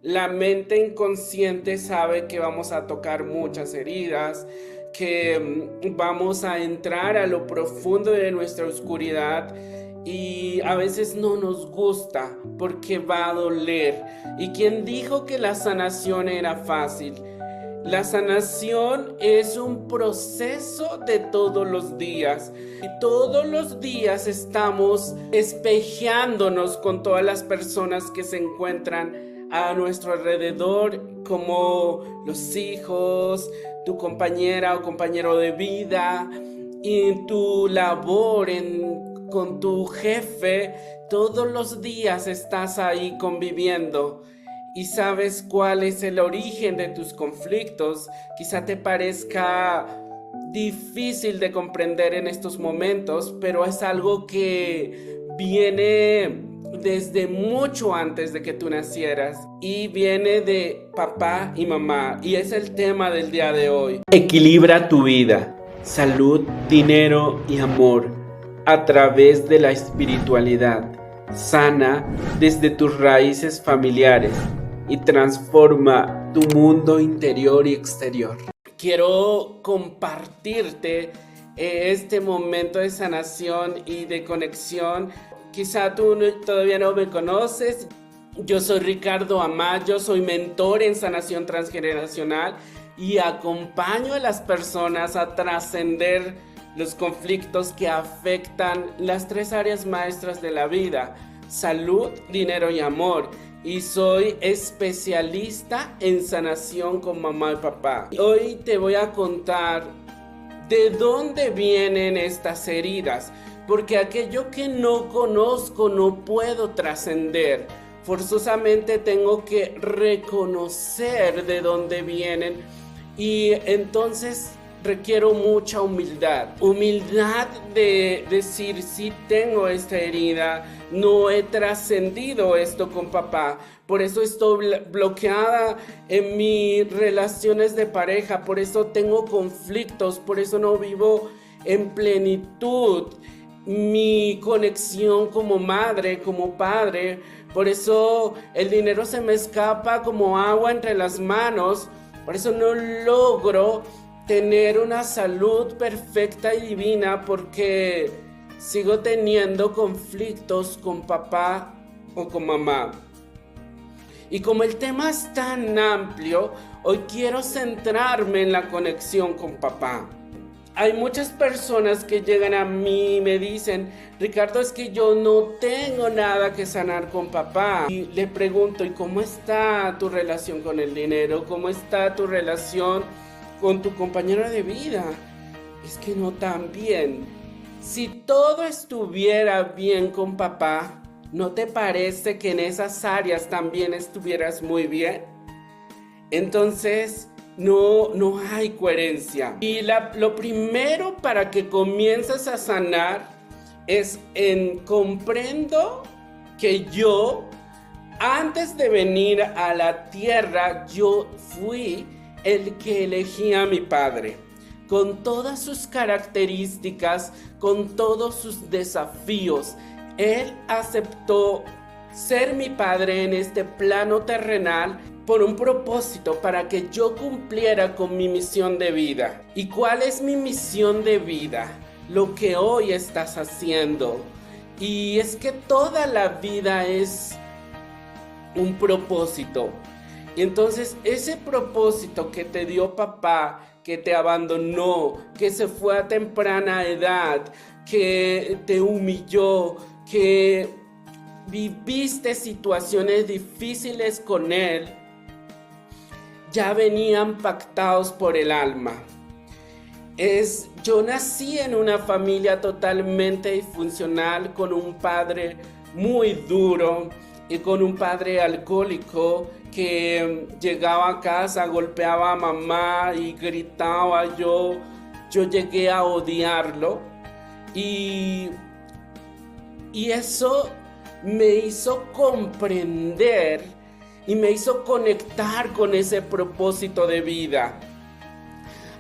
la mente inconsciente sabe que vamos a tocar muchas heridas, que vamos a entrar a lo profundo de nuestra oscuridad y a veces no nos gusta porque va a doler. ¿Y quién dijo que la sanación era fácil? La sanación es un proceso de todos los días y todos los días estamos espejeándonos con todas las personas que se encuentran a nuestro alrededor, como los hijos, tu compañera o compañero de vida, y tu labor con tu jefe. Todos los días estás ahí conviviendo y sabes cuál es el origen de tus conflictos. Quizá te parezca difícil de comprender en estos momentos, pero es algo que viene desde mucho antes de que tú nacieras y viene de papá y mamá, y es el tema del día de hoy. Equilibra tu vida, salud, dinero y amor a través de la espiritualidad. Sana desde tus raíces familiares y transforma tu mundo interior y exterior. Quiero compartirte este momento de sanación y de conexión. Quizá tú todavía no me conoces. Yo soy Ricardo Amayo, soy mentor en sanación transgeneracional y acompaño a las personas a trascender los conflictos que afectan las tres áreas maestras de la vida: salud, dinero y amor. Y soy especialista en sanación con mamá y papá. Hoy te voy a contar de dónde vienen estas heridas, porque aquello que no conozco no puedo trascender. Forzosamente tengo que reconocer de dónde vienen, y entonces requiero mucha humildad. Humildad de decir: sí tengo esta herida, no he trascendido esto con papá, por eso estoy bloqueada en mis relaciones de pareja, por eso tengo conflictos, por eso no vivo en plenitud mi conexión como madre, como padre, por eso el dinero se me escapa como agua entre las manos, por eso no logro tener una salud perfecta y divina, porque sigo teniendo conflictos con papá o con mamá. Y como el tema es tan amplio, hoy quiero centrarme en la conexión con papá. Hay muchas personas que llegan a mí y me dicen: Ricardo, es que yo no tengo nada que sanar con papá. Y le pregunto: ¿y cómo está tu relación con el dinero? ¿Cómo está tu relación con tu compañero de vida? Es que no tan bien. Si todo estuviera bien con papá, ¿no te parece que en esas áreas también estuvieras muy bien? Entonces no hay coherencia. Y lo primero para que comiences a sanar es comprendo que yo, antes de venir a la tierra, yo fui el que elegí a mi padre, con todas sus características, con todos sus desafíos. Él aceptó ser mi padre en este plano terrenal por un propósito, para que yo cumpliera con mi misión de vida. ¿Y cuál es mi misión de vida? Lo que hoy estás haciendo. Y es que toda la vida es un propósito. Y entonces ese propósito que te dio papá, que te abandonó, que se fue a temprana edad, que te humilló, que viviste situaciones difíciles con él, ya venían pactados por el alma. Yo nací en una familia totalmente disfuncional, con un padre muy duro y con un padre alcohólico que llegaba a casa, golpeaba a mamá y gritaba. Yo llegué a odiarlo, y eso me hizo comprender y me hizo conectar con ese propósito de vida.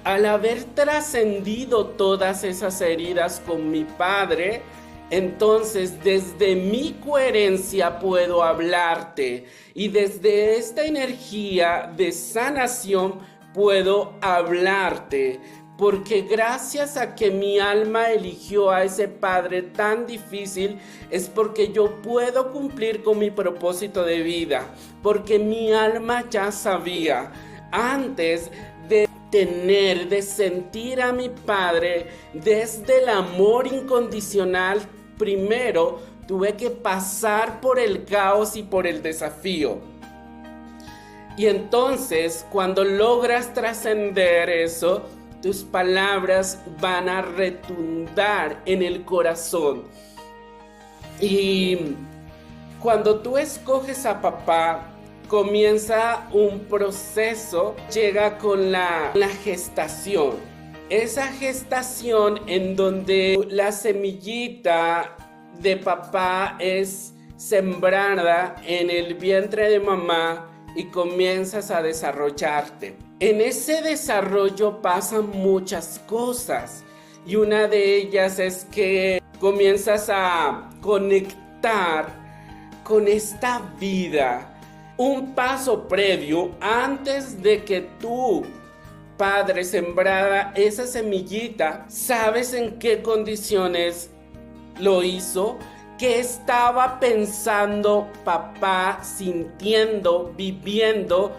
Al haber trascendido todas esas heridas con mi padre, Entonces, desde mi coherencia puedo hablarte y desde esta energía de sanación puedo hablarte, porque gracias a que mi alma eligió a ese padre tan difícil, es porque yo puedo cumplir con mi propósito de vida, porque mi alma ya sabía antes de sentir a mi padre desde el amor incondicional. Primero tuve que pasar por el caos y por el desafío. Y entonces, cuando logras trascender eso, tus palabras van a retumbar en el corazón. Y cuando tú escoges a papá, comienza un proceso, llega con la gestación. Esa gestación en donde la semillita de papá es sembrada en el vientre de mamá y comienzas a desarrollarte. En ese desarrollo pasan muchas cosas y una de ellas es que comienzas a conectar con esta vida. Un paso previo antes de que tú, padre, sembrara esa semillita, ¿sabes en qué condiciones lo hizo? ¿Qué estaba pensando papá, sintiendo, viviendo,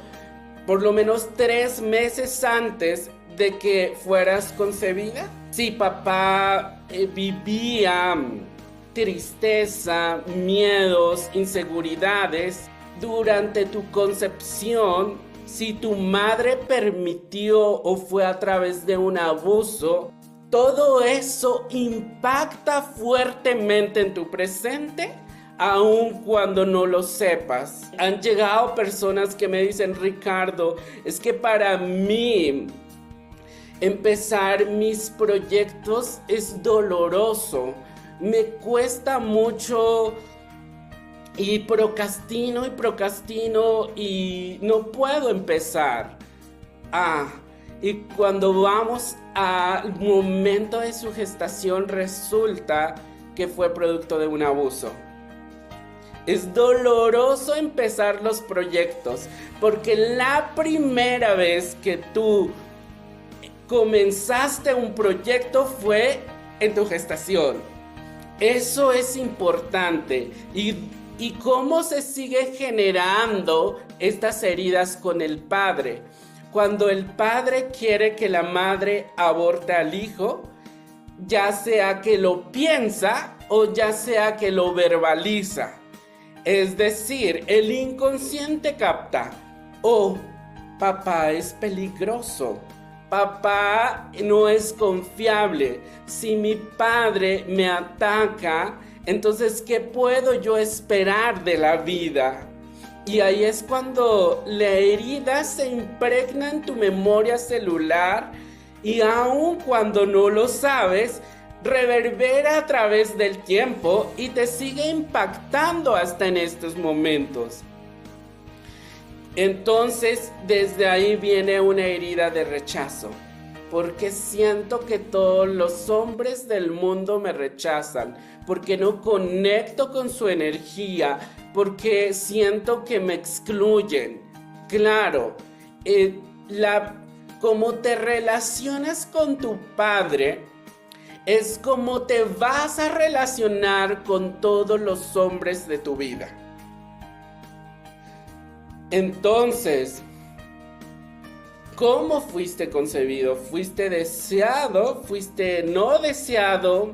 por lo menos 3 meses antes de que fueras concebida? Sí, papá vivía tristeza, miedos, inseguridades durante tu concepción. Si tu madre permitió o fue a través de un abuso, todo eso impacta fuertemente en tu presente, aun cuando no lo sepas. Han llegado personas que me dicen: Ricardo, es que para mí empezar mis proyectos es doloroso, me cuesta mucho y procrastino y no puedo empezar. Y cuando vamos al momento de su gestación, resulta que fue producto de un abuso. Es doloroso empezar los proyectos, porque la primera vez que tú comenzaste un proyecto fue en tu gestación. Eso es importante. ¿Y cómo se sigue generando estas heridas con el padre? Cuando el padre quiere que la madre aborte al hijo, ya sea que lo piensa o ya sea que lo verbaliza. Es decir, el inconsciente capta: oh, papá es peligroso, papá no es confiable. Si mi padre me ataca, entonces, ¿qué puedo yo esperar de la vida? Y ahí es cuando la herida se impregna en tu memoria celular y aun cuando no lo sabes, reverbera a través del tiempo y te sigue impactando hasta en estos momentos. Entonces, desde ahí viene una herida de rechazo, porque siento que todos los hombres del mundo me rechazan, porque no conecto con su energía, porque siento que me excluyen. Claro, como te relacionas con tu padre, es como te vas a relacionar con todos los hombres de tu vida. Entonces, ¿cómo fuiste concebido? ¿Fuiste deseado? ¿Fuiste no deseado?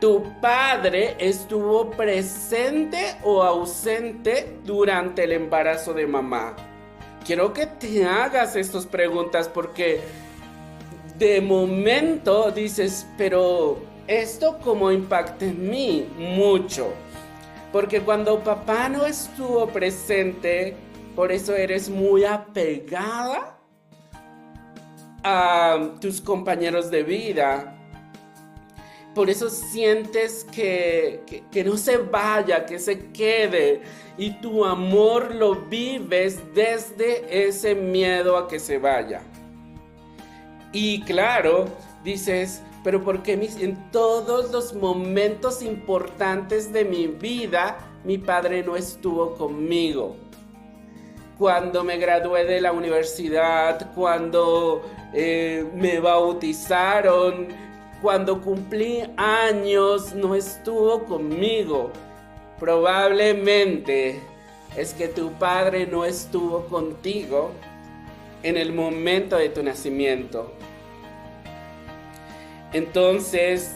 ¿Tu padre estuvo presente o ausente durante el embarazo de mamá? Quiero que te hagas estas preguntas porque de momento dices, pero ¿esto cómo impacta en mí? Mucho. Porque cuando papá no estuvo presente, por eso eres muy apegada a tus compañeros de vida. Por eso sientes que no se vaya, que se quede. Y tu amor lo vives desde ese miedo a que se vaya. Y claro, dices, pero porque en todos los momentos importantes de mi vida, mi padre no estuvo conmigo. Cuando me gradué de la universidad, cuando me bautizaron, cuando cumplí años, no estuvo conmigo. Probablemente es que tu padre no estuvo contigo en el momento de tu nacimiento. Entonces,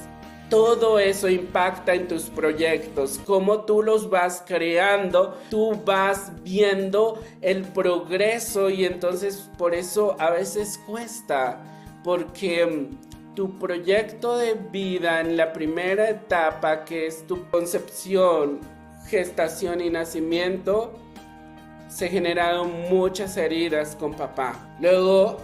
todo eso impacta en tus proyectos. Cómo tú los vas creando, tú vas viendo el progreso y entonces por eso a veces cuesta, porque tu proyecto de vida en la primera etapa, que es tu concepción, gestación y nacimiento, se generaron muchas heridas con papá. Luego,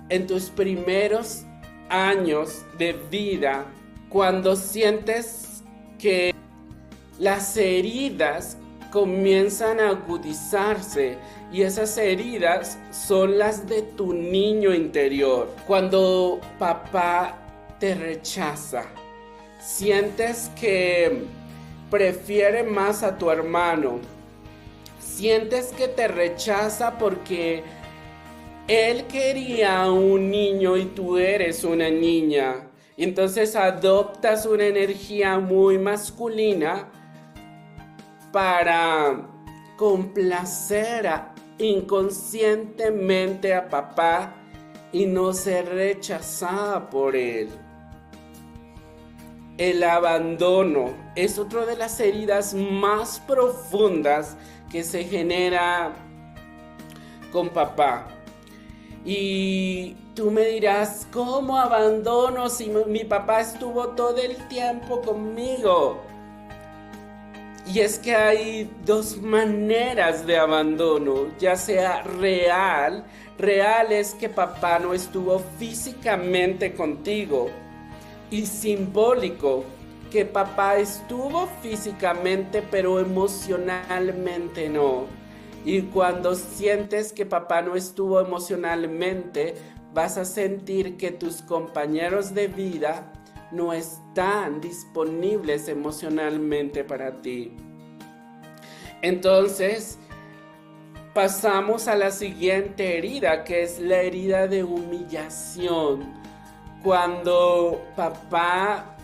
en tus primeros años de vida, cuando sientes que las heridas comienzan a agudizarse y esas heridas son las de tu niño interior. Cuando papá te rechaza, sientes que prefiere más a tu hermano, sientes que te rechaza porque él quería un niño y tú eres una niña. Entonces adoptas una energía muy masculina para complacer inconscientemente a papá y no ser rechazada por él. El abandono es otra de las heridas más profundas que se genera con papá. Y tú me dirás, ¿cómo abandono si mi papá estuvo todo el tiempo conmigo? Y es que hay dos maneras de abandono, ya sea real es que papá no estuvo físicamente contigo, y simbólico, que papá estuvo físicamente pero emocionalmente no. Y cuando sientes que papá no estuvo emocionalmente, vas a sentir que tus compañeros de vida no están disponibles emocionalmente para ti. Entonces, pasamos a la siguiente herida, que es la herida de humillación. Cuando papá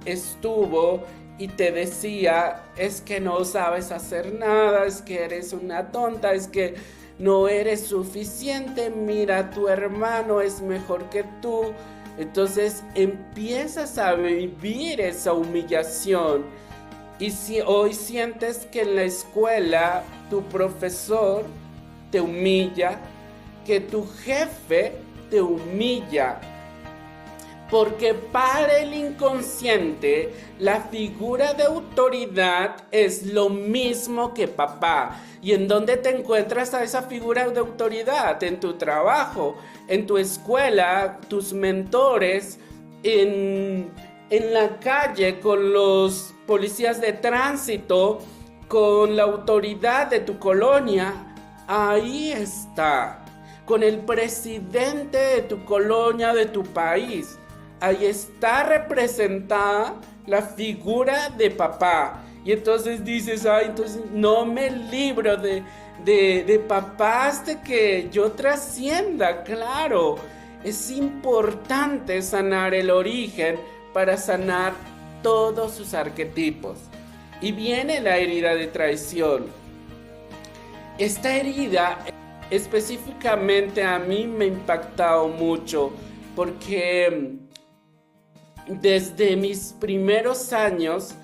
estuvo y te decía, es que no sabes hacer nada, es que eres una tonta, es que no eres suficiente, mira, tu hermano es mejor que tú. Entonces empiezas a vivir esa humillación. Y si hoy sientes que en la escuela tu profesor te humilla, que tu jefe te humilla, porque para el inconsciente la figura de autoridad es lo mismo que papá. ¿Y en dónde te encuentras a esa figura de autoridad? En tu trabajo, en tu escuela, tus mentores, en la calle, con los policías de tránsito, con la autoridad de tu colonia. Ahí está. Con el presidente de tu colonia, de tu país. Ahí está representada la figura de papá. Y entonces dices, ay, entonces no me libro de papá hasta que yo trascienda. Claro, es importante sanar el origen para sanar todos sus arquetipos. Y viene la herida de traición. Esta herida específicamente a mí me ha impactado mucho porque desde mis primeros años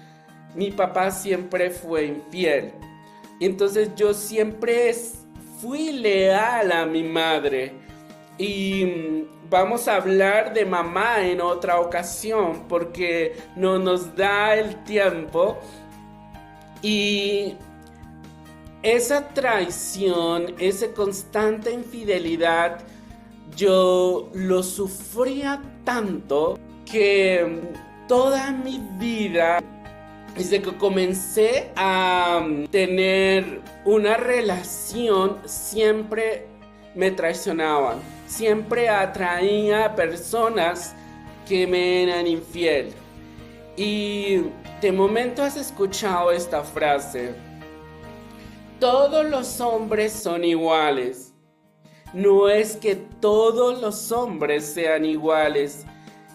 mi papá siempre fue infiel. Entonces yo siempre fui leal a mi madre. Y vamos a hablar de mamá en otra ocasión porque no nos da el tiempo. Y esa traición, esa constante infidelidad, yo lo sufría tanto que toda mi vida, desde que comencé a tener una relación, siempre me traicionaban. Siempre atraía a personas que me eran infiel. Y de momento has escuchado esta frase: todos los hombres son iguales. No es que todos los hombres sean iguales,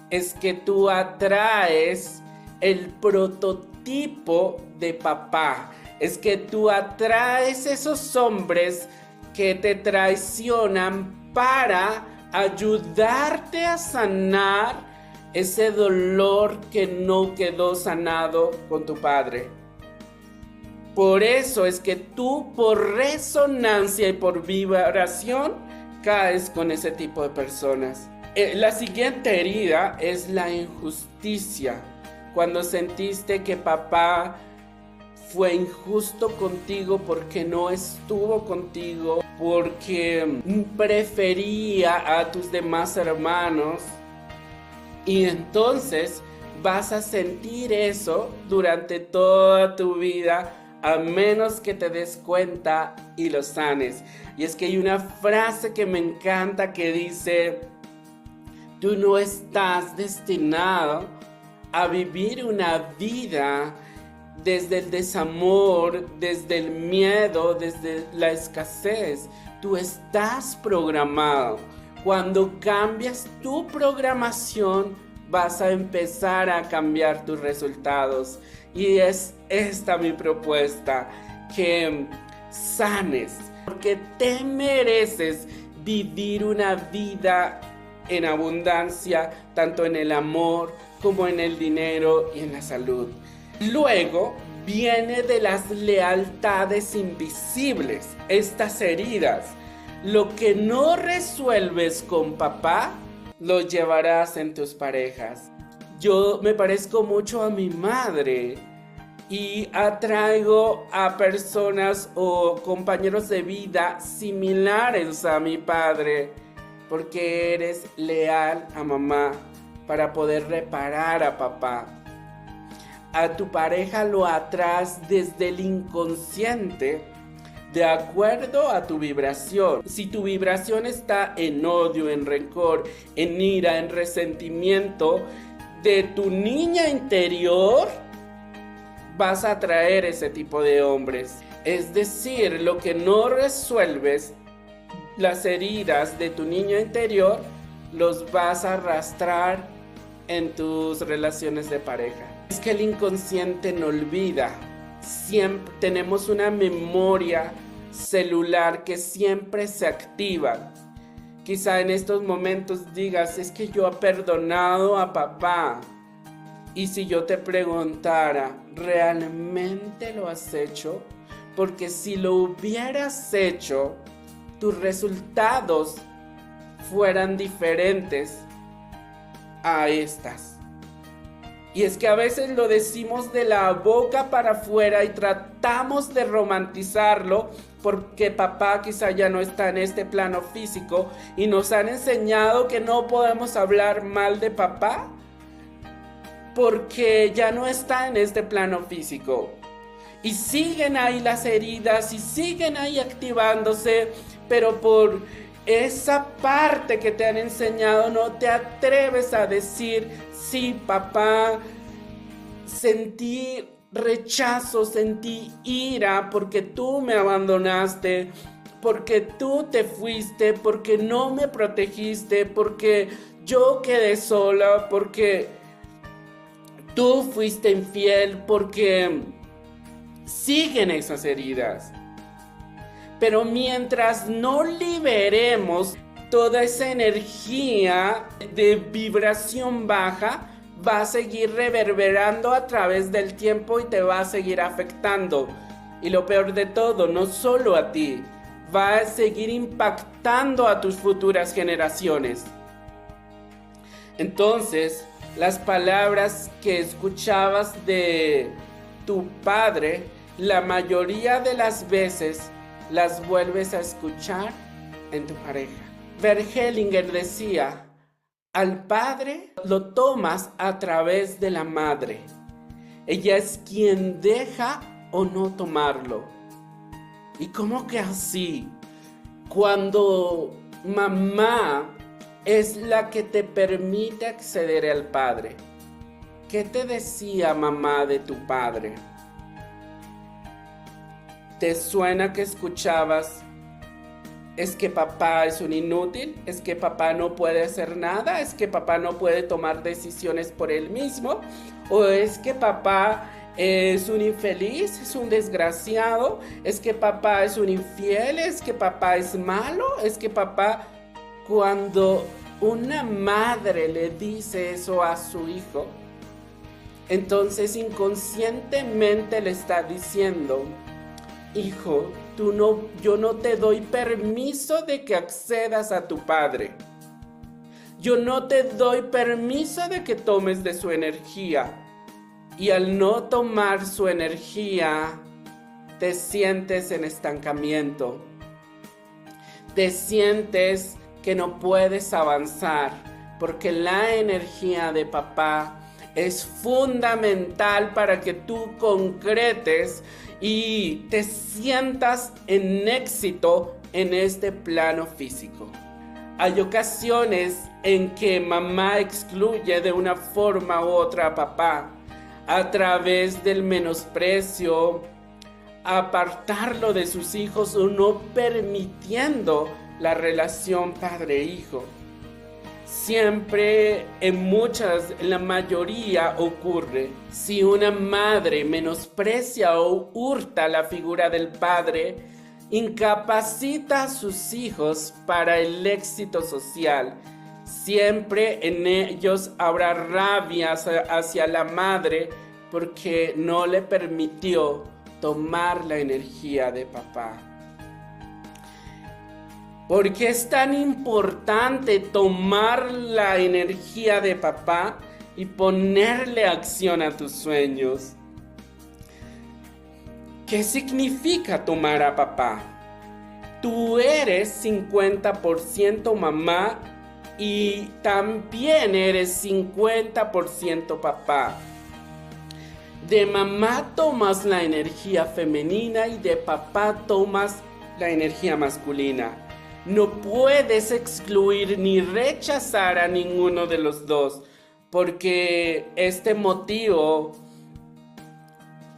es que tú atraes el prototipo de papá. Es que tú atraes esos hombres que te traicionan para ayudarte a sanar ese dolor que no quedó sanado con tu padre. Por eso es que tú, por resonancia y por vibración, caes con ese tipo de personas. La siguiente herida es la injusticia. Cuando sentiste que papá fue injusto contigo porque no estuvo contigo, porque prefería a tus demás hermanos, y entonces vas a sentir eso durante toda tu vida, a menos que te des cuenta y lo sanes. Y es que hay una frase que me encanta que dice: tú no estás destinado a vivir una vida desde el desamor, desde el miedo, desde la escasez. Tú estás programado. Cuando cambias tu programación, vas a empezar a cambiar tus resultados. Y es esta mi propuesta: que sanes, porque te mereces vivir una vida en abundancia, tanto en el amor como en el dinero y en la salud. Luego viene de las lealtades invisibles, estas heridas. Lo que no resuelves con papá, lo llevarás en tus parejas. Yo me parezco mucho a mi madre y atraigo a personas o compañeros de vida similares a mi padre, porque eres leal a mamá para poder reparar a papá. A tu pareja lo atraes desde el inconsciente, de acuerdo a tu vibración. Si tu vibración está en odio, en rencor, en ira, en resentimiento de tu niña interior, vas a atraer ese tipo de hombres. Es decir, lo que no resuelves, las heridas de tu niño interior, los vas a arrastrar en tus relaciones de pareja. Es que el inconsciente no olvida. Siempre tenemos una memoria celular que siempre se activa. Quizá en estos momentos digas: es que yo he perdonado a papá. Y si yo te preguntara: ¿realmente lo has hecho? Porque si lo hubieras hecho, tus resultados fueran diferentes a estas. Y es que a veces lo decimos de la boca para afuera y tratamos de romantizarlo, porque papá quizá ya no está en este plano físico y nos han enseñado que no podemos hablar mal de papá porque ya no está en este plano físico. Y siguen ahí las heridas y siguen ahí activándose, pero por esa parte que te han enseñado no te atreves a decir: sí, papá, sentí rechazo, sentí ira porque tú me abandonaste, porque tú te fuiste, porque no me protegiste, porque yo quedé sola, porque tú fuiste infiel, porque siguen esas heridas. Pero mientras no liberemos toda esa energía de vibración baja, va a seguir reverberando a través del tiempo y te va a seguir afectando. Y lo peor de todo, no solo a ti, va a seguir impactando a tus futuras generaciones. Entonces, las palabras que escuchabas de tu padre, la mayoría de las veces las vuelves a escuchar en tu pareja. Bert Hellinger decía: al padre lo tomas a través de la madre. Ella es quien deja o no tomarlo. ¿Y cómo que así? Cuando mamá es la que te permite acceder al Padre. ¿Qué te decía mamá de tu padre? ¿Te suena que escuchabas? ¿Es que papá es un inútil? ¿Es que papá no puede hacer nada? ¿Es que papá no puede tomar decisiones por él mismo? ¿O es que papá es un infeliz? ¿Es un desgraciado? ¿Es que papá es un infiel? ¿Es que papá es malo? ¿Es que papá... Cuando una madre le dice eso a su hijo, entonces inconscientemente le está diciendo: hijo, yo no te doy permiso de que accedas a tu padre. Yo no te doy permiso de que tomes de su energía. Y al no tomar su energía, te sientes en estancamiento. Te sientes que no puedes avanzar, porque la energía de papá es fundamental para que tú concretes y te sientas en éxito en este plano físico. Hay ocasiones en que mamá excluye de una forma u otra a papá, a través del menosprecio, apartarlo de sus hijos o no permitiendo la relación padre-hijo. Siempre, en la mayoría ocurre. Si una madre menosprecia o hurta la figura del padre, incapacita a sus hijos para el éxito social. Siempre en ellos habrá rabia hacia la madre porque no le permitió tomar la energía de papá. ¿Por qué es tan importante tomar la energía de papá y ponerle acción a tus sueños? ¿Qué significa tomar a papá? Tú eres 50% mamá y también eres 50% papá. De mamá tomas la energía femenina y de papá tomas la energía masculina. No puedes excluir ni rechazar a ninguno de los dos, porque este motivo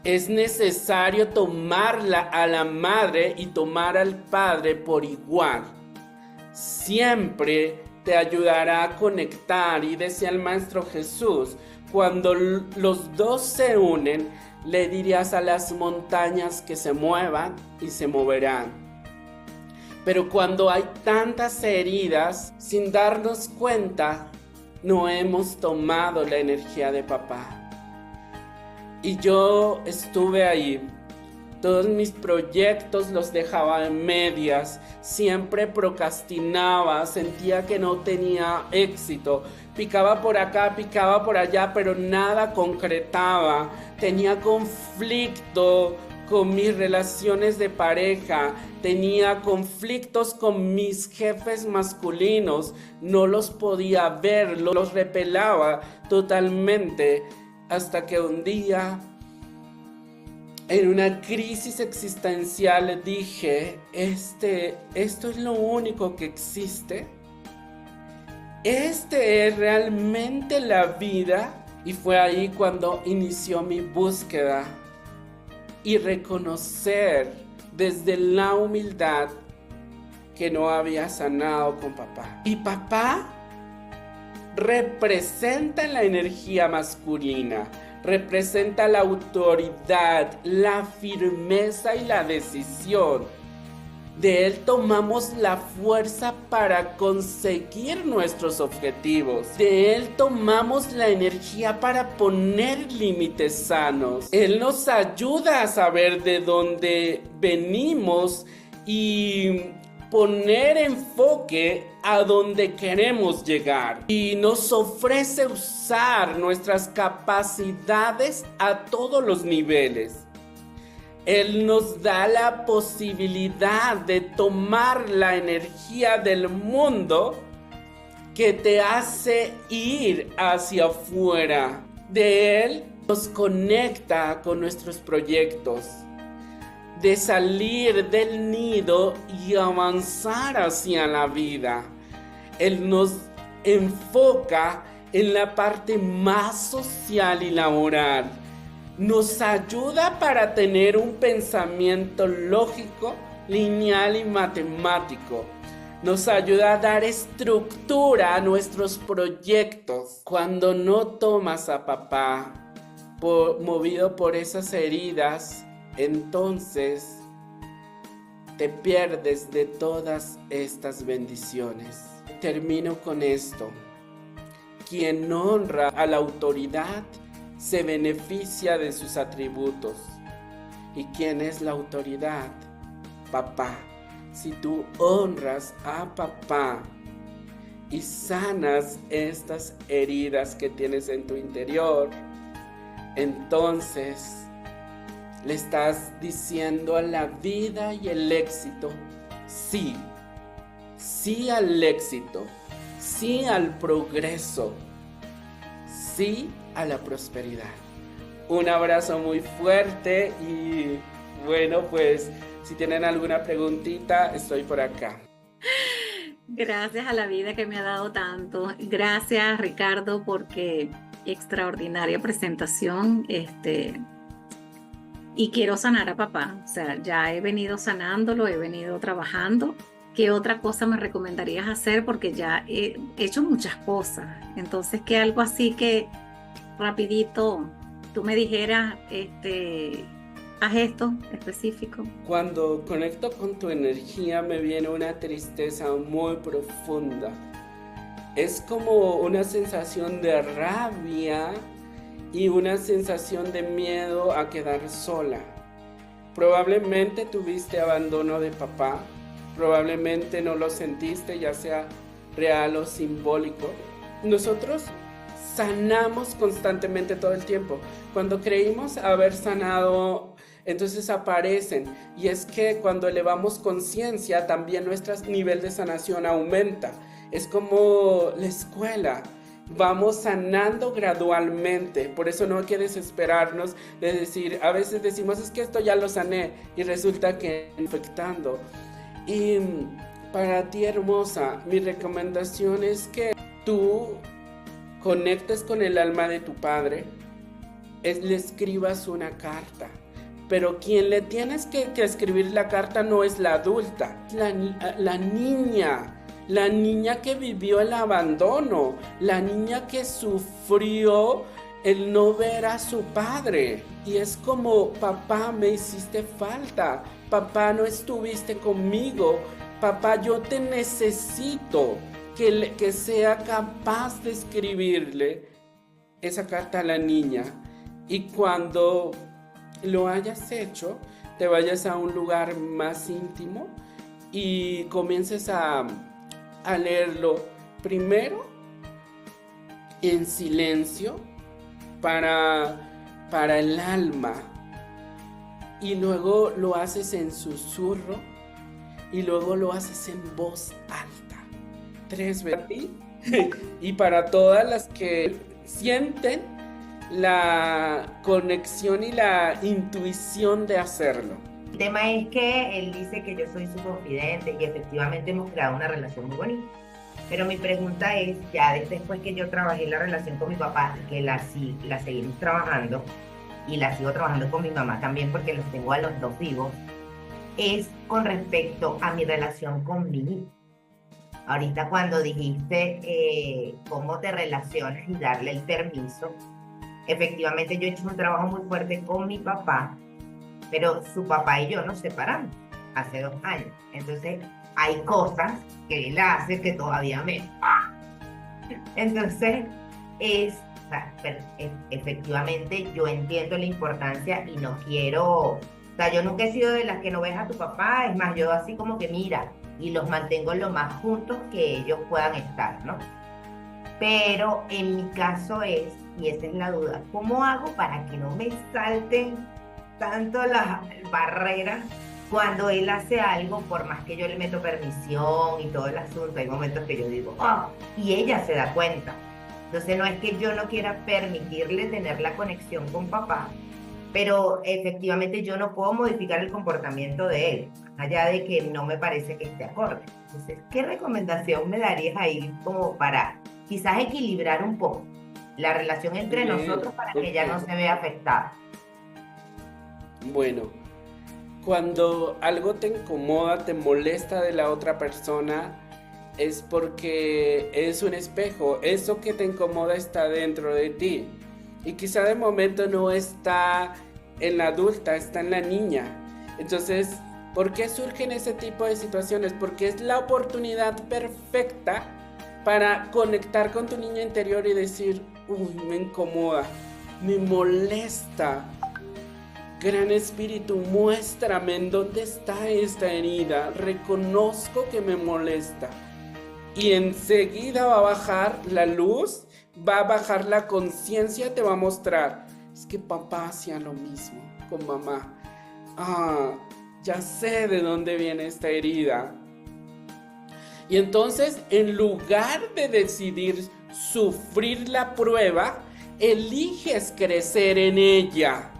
es necesario tomarla a la madre y tomar al padre por igual. Siempre te ayudará a conectar, y decía el Maestro Jesús, cuando los dos se unen, le dirías a las montañas que se muevan y se moverán. Pero cuando hay tantas heridas, sin darnos cuenta, no hemos tomado la energía de papá. Y yo estuve ahí. Todos mis proyectos los dejaba en medias. Siempre procrastinaba, sentía que no tenía éxito. Picaba por acá, picaba por allá, pero nada concretaba. Tenía conflicto con mis relaciones de pareja, tenía conflictos con mis jefes masculinos, no los podía ver, los repelaba totalmente, hasta que un día, en una crisis existencial, dije: ¿esto es lo único que existe? ¿Este es realmente la vida? Y fue ahí cuando inició mi búsqueda y reconocer desde la humildad que no había sanado con papá. Y papá representa la energía masculina, representa la autoridad, la firmeza y la decisión. De él tomamos la fuerza para conseguir nuestros objetivos. De él tomamos la energía para poner límites sanos. Él nos ayuda a saber de dónde venimos y poner enfoque a donde queremos llegar. Y nos ofrece usar nuestras capacidades a todos los niveles. Él nos da la posibilidad de tomar la energía del mundo que te hace ir hacia afuera. De Él nos conecta con nuestros proyectos, de salir del nido y avanzar hacia la vida. Él nos enfoca en la parte más social y laboral. Nos ayuda para tener un pensamiento lógico, lineal y matemático. Nos ayuda a dar estructura a nuestros proyectos. Cuando no tomas a papá movido por esas heridas, entonces te pierdes de todas estas bendiciones. Termino con esto. Quien honra a la autoridad se beneficia de sus atributos. ¿Y quién es la autoridad? Papá. Si tú honras a papá y sanas estas heridas que tienes en tu interior, entonces le estás diciendo a la vida y el éxito, sí, sí al éxito, sí al progreso, sí a la prosperidad. Un abrazo muy fuerte y bueno, pues si tienen alguna preguntita, estoy por acá. Gracias a la vida que me ha dado tanto. Gracias, Ricardo, porque extraordinaria presentación. Y quiero sanar a papá. O sea, ya he venido sanándolo, he venido trabajando. ¿Qué otra cosa me recomendarías hacer? Porque ya he hecho muchas cosas. Entonces, que algo así que rapidito tú me dijeras, haz esto específico. Cuando conecto con tu energía me viene una tristeza muy profunda. Es como una sensación de rabia y una sensación de miedo a quedar sola. Probablemente tuviste abandono de papá, probablemente no lo sentiste, ya sea real o simbólico. Nosotros sanamos constantemente todo el tiempo. Cuando creímos haber sanado, entonces aparecen. Y es que cuando elevamos conciencia, también nuestro nivel de sanación aumenta. Es como la escuela. Vamos sanando gradualmente. Por eso no hay que desesperarnos de decir, a veces decimos, es que esto ya lo sané. Y resulta que infectando. Y para ti, hermosa, mi recomendación es que tú conectes con el alma de tu padre, le escribas una carta. Pero quien le tienes que escribir la carta no es la adulta, la niña que vivió el abandono, la niña que sufrió el no ver a su padre. Y es como, papá, me hiciste falta, papá, no estuviste conmigo, papá, yo te necesito. Que sea capaz de escribirle esa carta a la niña, y cuando lo hayas hecho, te vayas a un lugar más íntimo y comiences a leerlo primero en silencio para el alma, y luego lo haces en susurro, y luego lo haces en voz alta. 3 veces. Y para todas las que sienten la conexión y la intuición de hacerlo. El tema es que él dice que yo soy su confidente y efectivamente hemos creado una relación muy bonita. Pero mi pregunta es, ya después que yo trabajé la relación con mi papá, que la seguimos trabajando y la sigo trabajando con mi mamá también porque los tengo a los dos vivos, es con respecto a mi relación con mi hijo. Ahorita cuando dijiste cómo te relacionas y darle el permiso, efectivamente yo he hecho un trabajo muy fuerte con mi papá, pero su papá y yo nos separamos hace 2 años. Entonces hay cosas que él hace que todavía me... Entonces efectivamente yo entiendo la importancia y no quiero... O sea, yo nunca he sido de las que no ves a tu papá, es más, yo así como que mira... y los mantengo lo más juntos que ellos puedan estar, ¿no? Pero en mi caso y esa es la duda, ¿cómo hago para que no me salten tanto las barreras cuando él hace algo, por más que yo le meto permisión y todo el asunto? Hay momentos que yo digo, y ella se da cuenta. Entonces no es que yo no quiera permitirle tener la conexión con papá, pero efectivamente yo no puedo modificar el comportamiento de él, allá de que no me parece que esté acorde. Entonces, ¿qué recomendación me darías ahí como para quizás equilibrar un poco la relación entre Bien, nosotros para que ella no ok. se vea afectada. Bueno, cuando algo te incomoda, te molesta de la otra persona, es porque es un espejo. Eso que te incomoda está dentro de ti. Y quizá de momento no está en la adulta, está en la niña. Entonces, ¿por qué surgen ese tipo de situaciones? Porque es la oportunidad perfecta para conectar con tu niña interior y decir, uy, me incomoda, me molesta. Gran Espíritu, muéstrame en dónde está esta herida. Reconozco que me molesta. Y enseguida va a bajar la luz, va a bajar la conciencia, te va a mostrar. Es que papá hacía lo mismo con mamá. Ah, ya sé de dónde viene esta herida. Y entonces, en lugar de decidir sufrir la prueba, eliges crecer en ella.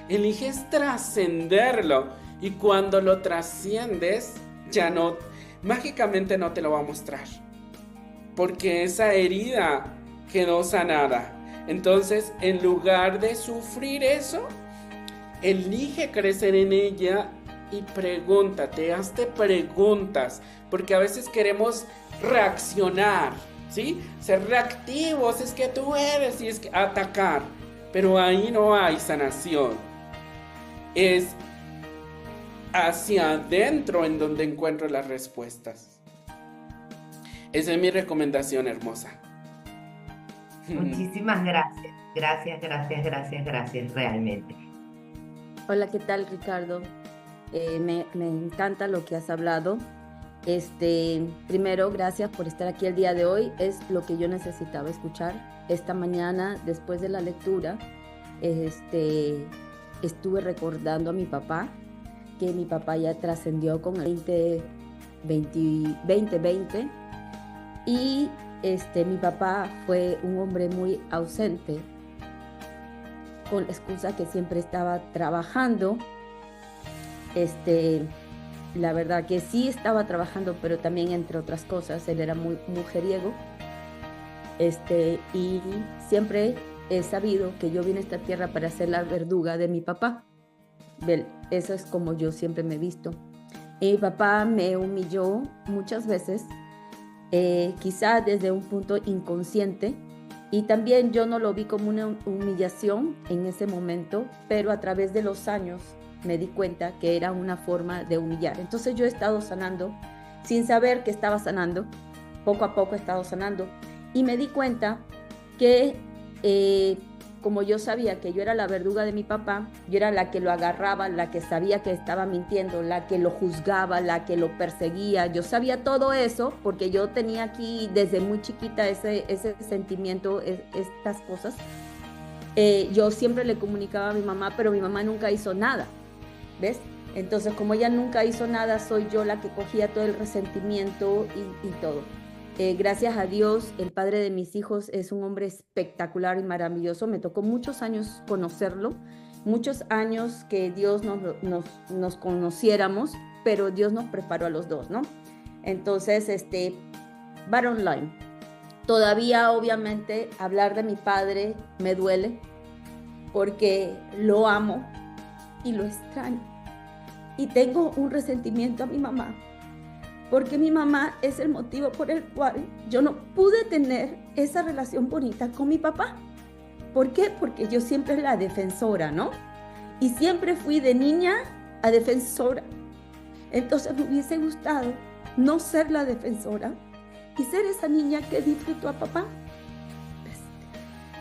Eliges trascenderlo. Y cuando lo trasciendes, ya no, mágicamente no te lo va a mostrar. Porque esa herida quedó sanada. Entonces, en lugar de sufrir eso, elige crecer en ella y pregúntate, hazte preguntas, porque a veces queremos reaccionar, ¿sí? Ser reactivos, es que tú eres, y es que atacar, pero ahí no hay sanación. Es hacia adentro en donde encuentro las respuestas. Esa es mi recomendación, hermosa. Muchísimas gracias. Gracias, gracias, gracias, gracias, realmente. Hola, ¿qué tal, Ricardo? Me encanta lo que has hablado. Primero, gracias por estar aquí el día de hoy. Es lo que yo necesitaba escuchar. Esta mañana, después de la lectura, estuve recordando a mi papá, que mi papá ya trascendió con el 2020 y mi papá fue un hombre muy ausente, con la excusa que siempre estaba trabajando. La verdad que sí estaba trabajando, pero también, entre otras cosas, él era muy mujeriego. Y siempre he sabido que yo vine a esta tierra para ser la verduga de mi papá. Eso es como yo siempre me he visto. Y mi papá me humilló muchas veces, quizá desde un punto inconsciente, y también yo no lo vi como una humillación en ese momento, pero a través de los años me di cuenta que era una forma de humillar. Entonces yo he estado sanando sin saber que estaba sanando. Poco a poco he estado sanando y me di cuenta que como yo sabía que yo era la verduga de mi papá, yo era la que lo agarraba, la que sabía que estaba mintiendo, la que lo juzgaba, la que lo perseguía. Yo sabía todo eso porque yo tenía aquí desde muy chiquita ese sentimiento, estas cosas. Yo siempre le comunicaba a mi mamá, pero mi mamá nunca hizo nada, ¿ves? Entonces, como ella nunca hizo nada, soy yo la que cogía todo el resentimiento y todo. Gracias a Dios, el padre de mis hijos es un hombre espectacular y maravilloso. Me tocó muchos años conocerlo, muchos años que Dios nos conociéramos, pero Dios nos preparó a los dos, ¿no? Entonces, bottom line, todavía obviamente hablar de mi padre me duele porque lo amo y lo extraño. Y tengo un resentimiento a mi mamá, porque mi mamá es el motivo por el cual yo no pude tener esa relación bonita con mi papá. ¿Por qué? Porque yo siempre la defensora, ¿no? Y siempre fui de niña a defensora. Entonces me hubiese gustado no ser la defensora y ser esa niña que disfrutó a papá.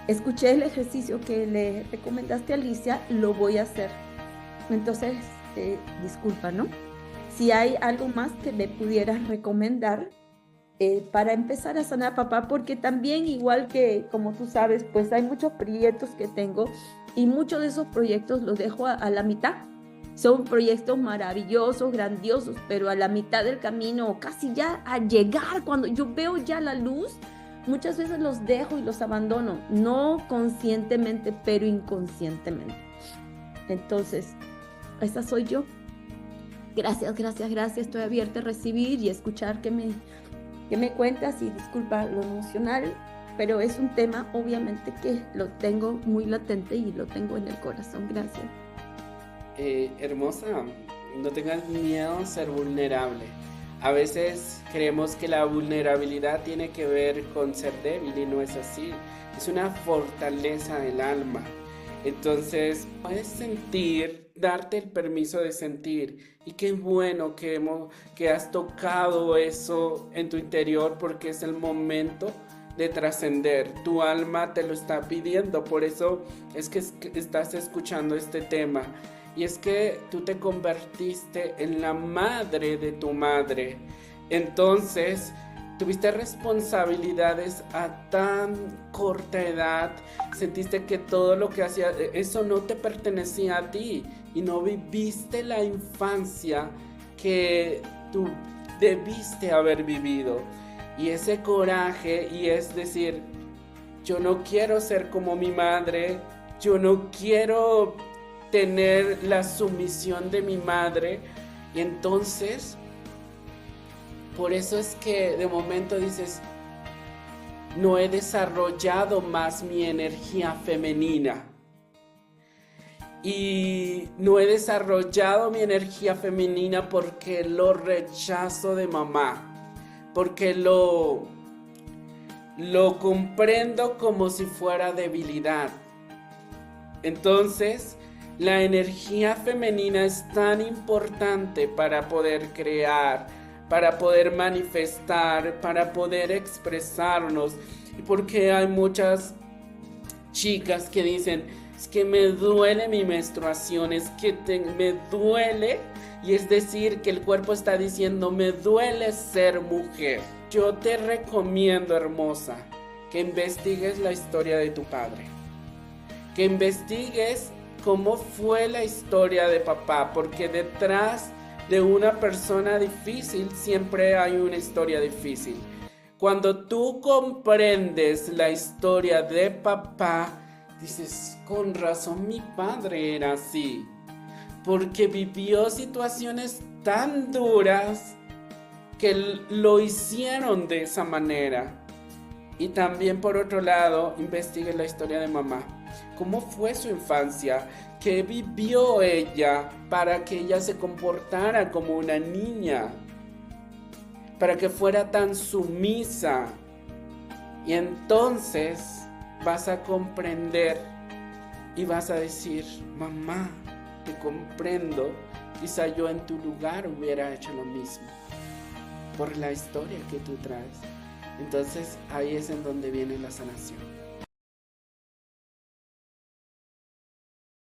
Escuché el ejercicio que le recomendaste a Alicia, lo voy a hacer. Entonces, disculpa, ¿no? Si hay algo más que me pudieras recomendar para empezar a sanar a papá, porque también, igual que como tú sabes, pues hay muchos proyectos que tengo y muchos de esos proyectos los dejo a la mitad. Son proyectos maravillosos, grandiosos, pero a la mitad del camino, casi ya a llegar, cuando yo veo ya la luz, muchas veces los dejo y los abandono, no conscientemente, pero inconscientemente. Entonces, esa soy yo. Gracias, gracias, gracias. Estoy abierta a recibir y escuchar qué ¿Qué me cuentas? Y disculpa lo emocional, pero es un tema obviamente que lo tengo muy latente y lo tengo en el corazón. Gracias. Hermosa, no tengas miedo a ser vulnerable. A veces creemos que la vulnerabilidad tiene que ver con ser débil y no es así. Es una fortaleza del alma. Entonces, puedes sentir, darte el permiso de sentir. Y qué bueno que has tocado eso en tu interior, porque es el momento de trascender. Tu alma te lo está pidiendo, por eso es que estás escuchando este tema. Y es que tú te convertiste en la madre de tu madre. Entonces, tuviste responsabilidades a tan corta edad, sentiste que todo lo que hacías, eso no te pertenecía a ti y no viviste la infancia que tú debiste haber vivido. Y ese coraje, y es decir, yo no quiero ser como mi madre, yo no quiero tener la sumisión de mi madre, y entonces por eso es que de momento dices, no he desarrollado más mi energía femenina. Y no he desarrollado mi energía femenina porque lo rechazo de mamá. Porque lo comprendo como si fuera debilidad. Entonces, la energía femenina es tan importante para poder crear, para poder manifestar, para poder expresarnos. Y porque hay muchas chicas que dicen, es que me duele mi menstruación, es que me duele, y es decir, que el cuerpo está diciendo, me duele ser mujer. Yo te recomiendo, hermosa, que investigues la historia de tu padre, que investigues cómo fue la historia de papá, porque detrás de una persona difícil siempre hay una historia difícil. Cuando tú comprendes la historia de papá, dices, con razón mi padre era así, porque vivió situaciones tan duras que lo hicieron de esa manera. Y también, por otro lado, investigue la historia de mamá. ¿Cómo fue su infancia? ¿Qué vivió ella para que ella se comportara como una niña? Para que fuera tan sumisa. Y entonces vas a comprender y vas a decir, mamá, te comprendo. Quizá yo en tu lugar hubiera hecho lo mismo. Por la historia que tú traes. Entonces ahí es en donde viene la sanación.